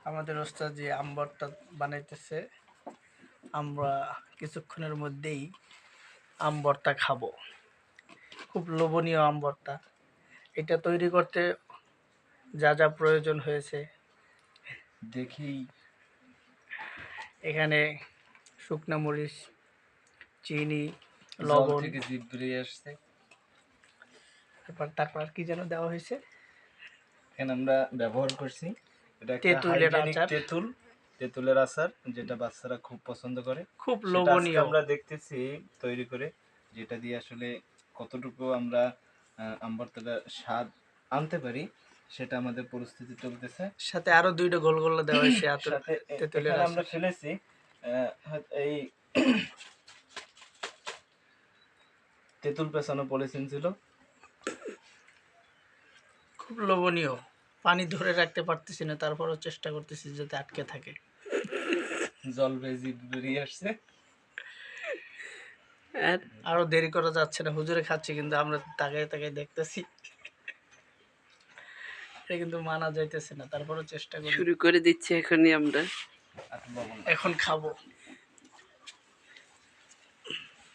আমাদের ওস্তাদ যে আম ভর্তা বানাইতেছে, আমরা কিছুক্ষণের মধ্যেই আম ভর্তা খাবো। খুব লোভনীয় আম ভর্তা। এটা তৈরি করতে যা যা প্রয়োজন হয়েছে দেখি। এখানে শুকনা মরিচ, চিনি, জল লবণ, থেকে জিভ বেরিয়ে আসছে। তারপর কি যেন দেওয়া হয়েছে, এখানে আমরা ব্যবহার করছি এটা একটা তেঁতুলের হাইজেনিক আচার। তেঁতুলের আচার, যেটা বাচ্চারা খুব পছন্দ করে। খুব সেটা আজকে লোভনীয়। আমরা দেখতেছি তৈরি করে, যেটা দিয়ে আসলে কতটুকু আমরা আম ভর্তাটা স্বাদ আনতে পারি সেটা আমাদের পরিস্থিতি চলতেছে। সাথে আরো 2টা গোলগোলা দেওয়া হয়েছে সাথে তেঁতুলের এখানে আমরা আচার। ফেলেছি এই তেঁতুল পেছানো পলিথিন ছিল। খুব লোভনীয়। পানি ধরে রাখতে পারতেছি না, তারপরও চেষ্টা করতেছি যাতে আটকে থাকে। জল বেজি বেরিয়ে আসছে। আরো দেরি করা যাচ্ছে না, হুজুরে খাচ্ছে কিন্তু আমরা তাকায় তাকায় দেখতেছি। এটা কিন্তু মানা যাইতেছে না, তারপরও চেষ্টা করি। শুরু করে দিচ্ছি এখনই আমরা। এখন খাবো।